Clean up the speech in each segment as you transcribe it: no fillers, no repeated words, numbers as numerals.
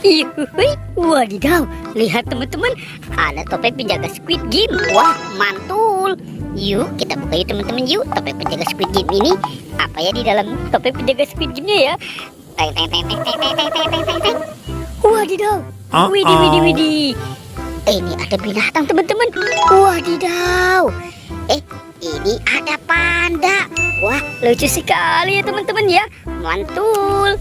Yuhui, wadidaw, lihat teman-teman, ada topeng penjaga Squid Game. Wah, mantul. Yuk, kita buka yuk teman-teman yuk, topeng penjaga Squid Game ini. Apa ya di dalam topeng penjaga Squid Game-nya ya? Teng teng teng teng teng teng teng teng teng teng. Wadidaw. Widih widih widih. Ini ada binatang teman-teman. Wadidaw. Ini ada panda. Wah, lucu sekali ya teman-teman ya. Mantul.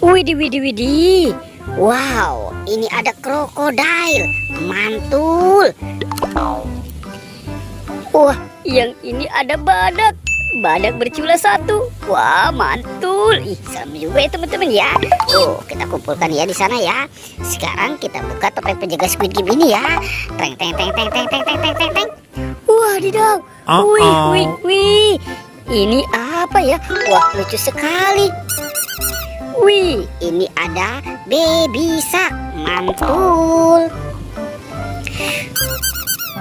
Widih widih widih. Wow, ini ada krokodil. Mantul. Wah, yang ini ada badak. Badak bercula satu. Wah, mantul. Ih, serem juga ya teman-teman ya. Kita kumpulkan ya di sana ya. Sekarang kita buka topeng penjaga Squid Game ini ya. Teng teng teng teng teng teng teng teng teng teng. Wadidaw. Wih, wih, wih. Ini apa ya? Wah, lucu sekali. Wih, ini ada baby shark. Mantul.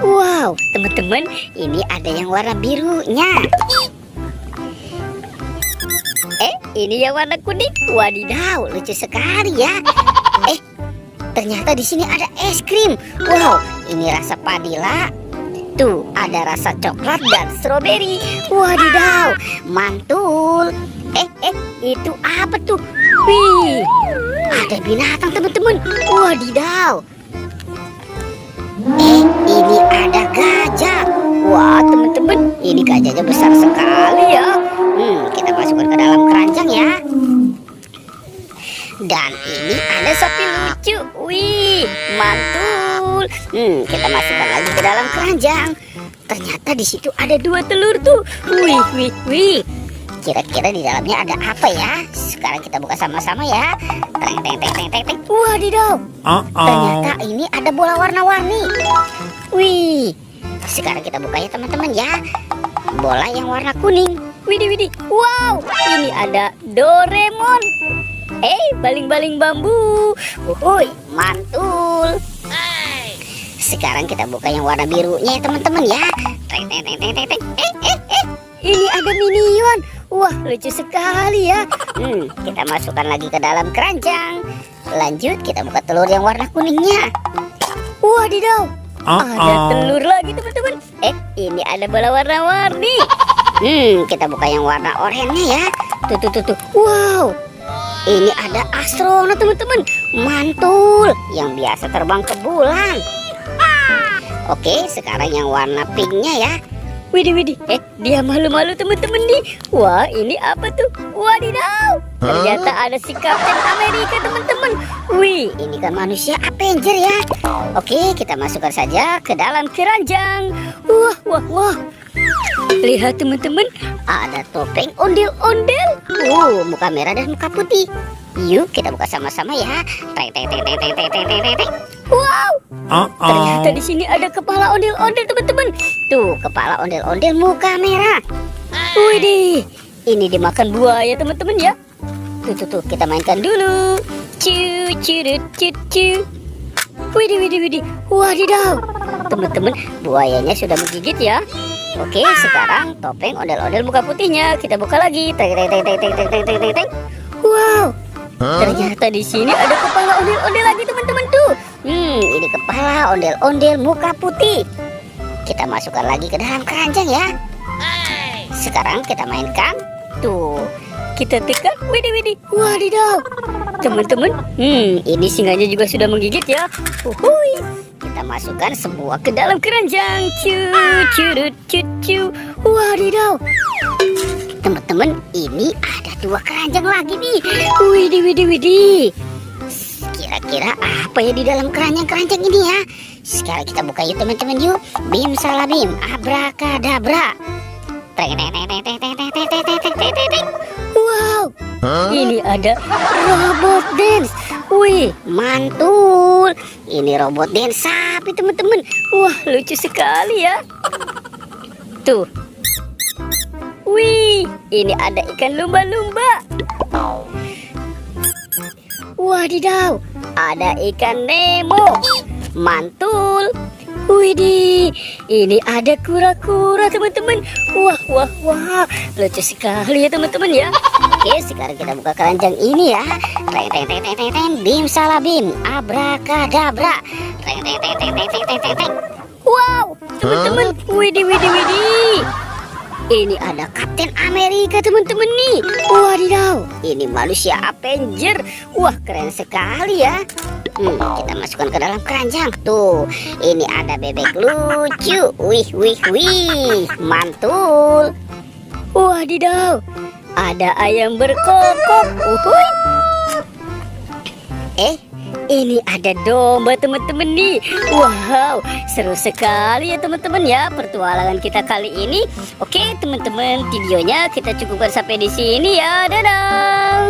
Wow, teman-teman, ini ada yang warna birunya. Ini yang warna kuning. Wadidaw, lucu sekali ya. Ternyata di sini ada es krim. Wow, ini rasa vanila. Tuh, ada rasa coklat dan stroberi. Wadidaw, mantul. Itu apa tuh? Wih, ada binatang teman-teman. Wadidaw. Ini ada gajah. Wah, teman-teman, ini gajahnya besar sekali ya. Kita masukkan ke dalam keranjang ya. Dan ini ada sapi lucu. Wih, mantul. Kita masukkan lagi ke dalam keranjang. Ternyata di situ ada 2 telur tuh. Wih, wih, wih. Kira-kira di dalamnya ada apa ya? Sekarang kita buka sama-sama ya. Teng teng teng teng teng teng. Wadidaw. Ternyata ini ada bola warna-warni. Wih. Sekarang kita buka ya teman-teman ya. Bola yang warna kuning. Widih widih. Wow, ini ada Doraemon. Baling-baling bambu. Wuhui, mantul. Sekarang kita buka yang warna birunya ya teman-teman ya. Teng teng teng teng teng teng. Ini ada Minion. Wah, lucu sekali ya. Kita masukkan lagi ke dalam keranjang. Lanjut, kita buka telur yang warna kuningnya. Wadidaw, ada telur lagi teman-teman. Ini ada bola warna-warni. Kita buka yang warna oranye ya. Tuh. Wow, ini ada astronot teman-teman. Mantul, yang biasa terbang ke bulan. Oke, sekarang yang warna pinknya ya. Widih widih, dia malu-malu teman-teman nih. Wah, ini apa tuh? Wadidaw, ternyata ada si Kapten Amerika teman-teman. Wih, ini kan manusia Avenger ya. Oke, kita masukkan saja ke dalam keranjang. Wah. Lihat teman-teman, ada topeng ondel-ondel. Muka merah dan muka putih. Yuk, kita buka sama-sama ya. Teng teng teng teng teng teng teng teng teng. Wow, ternyata di sini ada kepala ondel-ondel teman-teman. Tuh, kepala ondel-ondel muka merah. Widih, ini dimakan buaya teman-teman ya. Tuh, kita mainkan dulu. Cu. Widih. Wadidaw, teman-teman, buayanya sudah menggigit ya. Oke, sekarang topeng ondel-ondel muka putihnya kita buka lagi. Teng. Wow, ternyata di sini ada kepala ondel-ondel lagi teman-teman tuh. Ini kepala ondel-ondel muka putih. Kita masukkan lagi ke dalam keranjang ya. Sekarang kita mainkan. Tuh, kita tekan. Widih. Wadidaw, teman-teman, ini singanya juga sudah menggigit ya. Kita masukkan semua ke dalam keranjang. Cu. Wadidaw, teman-teman, ini ada 2 keranjang lagi nih. Widih. Kira-kira apa ya di dalam keranjang-keranjang ini ya? Sekarang kita buka yuk teman-teman yuk. Bim salabim, abrakadabra. Wow, ini ada robot dance. Wih, mantul. Ini robot dance sapi teman-teman. Wah, lucu sekali ya. Tuh. Wih, ini ada ikan lumba-lumba. Wadidaw, ada ikan Nemo. Mantul. Widih, ini ada kura-kura teman-teman. Wah, lucu sekali ya teman-teman ya. Oke, sekarang kita buka keranjang ini ya. Teng teng teng teng teng teng, bim salabim, abrakadabra. Teng teng teng teng teng teng teng teng teng. Wow, teman-teman, widih widih widih. Ini ada Kapten Amerika teman-teman nih. Wadidaw, ini manusia Avenger. Wah, keren sekali ya. Kita masukkan ke dalam keranjang. Tuh, ini ada bebek lucu. Wih, wih, wih, mantul. Wadidaw, ada ayam berkokok. Uhuy. Ini ada domba teman-teman nih. Wow, seru sekali ya teman-teman ya petualangan kita kali ini. Oke teman-teman, videonya kita cukupkan sampai di sini ya. Dadah.